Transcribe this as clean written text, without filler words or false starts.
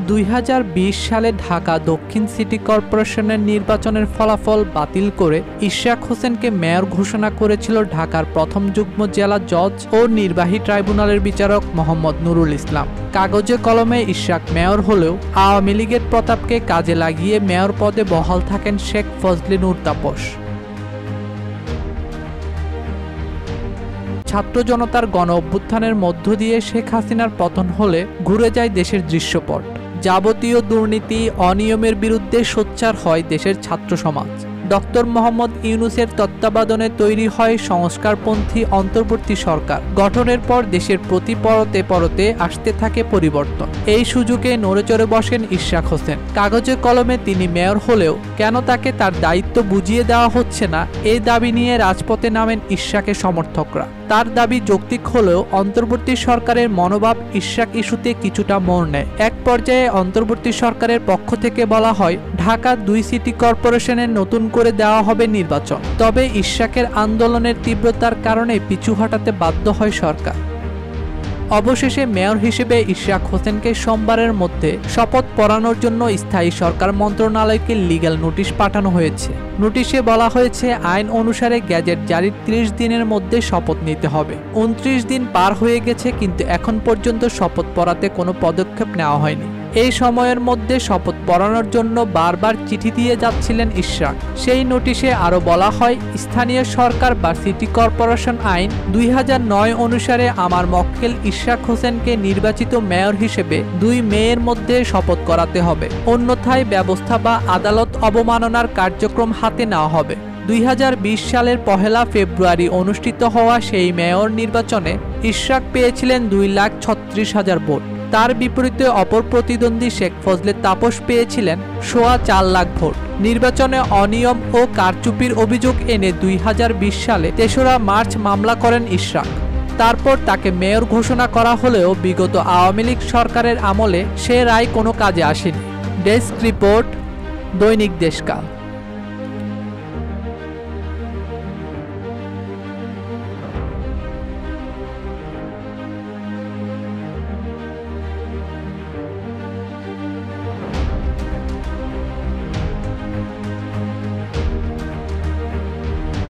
2020 সালে ঢাকা দক্ষিণ সিটি কর্পোরেশনের নির্বাচনের ফলাফল বাতিল করে ইশরাক হোসেনকে মেয়র ঘোষণা করেছিল ঢাকার প্রথম যুগ্ম জেলা জজ ও নির্বাহী ট্রাইব্যুনালের বিচারক মোহাম্মদ নুরুল ইসলাম। কাগজে কলমে ইশরাক মেয়র হলেও আওয়ামী লীগের প্রতাপকে কাজে লাগিয়ে মেয়র পদে বহাল থাকেন শেখ ফজলে নূর তাপস। ছাত্র জনতার গণ অভ্যুত্থানের মধ্য দিয়ে শেখ হাসিনার পতন হলে ঘুরে যায় দেশের দৃশ্যপট। যাবতীয় দুর্নীতি অনিয়মের বিরুদ্ধে সোচ্চার হয় দেশের ছাত্র সমাজ। ডক্টর মোহাম্মদ ইউনূসের তত্ত্বাবধানে তৈরি হয় সংস্কারপন্থী অন্তর্বর্তী সরকার। গঠনের পর দেশের প্রতি পরতে পরতে আসতে থাকে পরিবর্তন। এই সুযোগে নড়েচড়ে বসেন ইশরাক হোসেন। কাগজে কলমে তিনি মেয়র হলেও কেন তাকে তার দায়িত্ব বুঝিয়ে দেওয়া হচ্ছে না, এই দাবি নিয়ে রাজপথে নামেন ইশরাকের সমর্থকরা। তার দাবি যৌক্তিক হলেও অন্তর্বর্তী সরকারের মনোভাব ইশরাক ইস্যুতে কিছুটা মোড় নেয়। এক পর্যায়ে অন্তর্বর্তী সরকারের পক্ষ থেকে বলা হয় ঢাকা 2 সিটি কর্পোরেশনের নতুন করে দেওয়া হবে নির্বাচন। তবে ইশরাকের আন্দোলনের তীব্রতার কারণে পিছু হটাতে বাধ্য হয় সরকার। অবশেষে মেয়র হিসেবে ইশরাক হোসেনকে সোমবারের মধ্যে শপথ পড়ানোর জন্য স্থায়ী সরকার মন্ত্রণালয়কে লিগ্যাল নোটিশ পাঠানো হয়েছে। নোটিশে বলা হয়েছে আইন অনুসারে গ্যাজেট জারির 30 দিনের মধ্যে শপথ নিতে হবে। 29 দিন পার হয়ে গেছে, কিন্তু এখন পর্যন্ত শপথ পড়াতে কোনো পদক্ষেপ নেওয়া হয়নি। এই সময়ের মধ্যে শপথ পড়ানোর জন্য বারবার চিঠি দিয়ে যাচ্ছিলেন ইশরাক। সেই নোটিশে আরও বলা হয়, স্থানীয় সরকার বা সিটি কর্পোরেশন আইন 2009 অনুসারে আমার মক্কেল ইশরাক হোসেনকে নির্বাচিত মেয়র হিসেবে 2 মেয়ের মধ্যে শপথ করাতে হবে, অন্যথায় ব্যবস্থা বা আদালত অবমাননার কার্যক্রম হাতে নেওয়া হবে। 2020 সালের 1 ফেব্রুয়ারি অনুষ্ঠিত হওয়া সেই মেয়র নির্বাচনে ইশরাক পেয়েছিলেন 2,36,000 ভোট। তার বিপরীতে অপর প্রতিদ্বন্দ্বী শেখ ফজলে তাপস পেয়েছিলেন 4.25 লাখ ভোট। নির্বাচনে অনিয়ম ও কারচুপির অভিযোগ এনে 2020 সালে 3রা মার্চ মামলা করেন ইশরাক। তারপর তাকে মেয়র ঘোষণা করা হলেও বিগত আওয়ামী লীগ সরকারের আমলে সে রায় কোনো কাজে আসেনি। ডেস্ক রিপোর্ট, দৈনিক দেশকাল।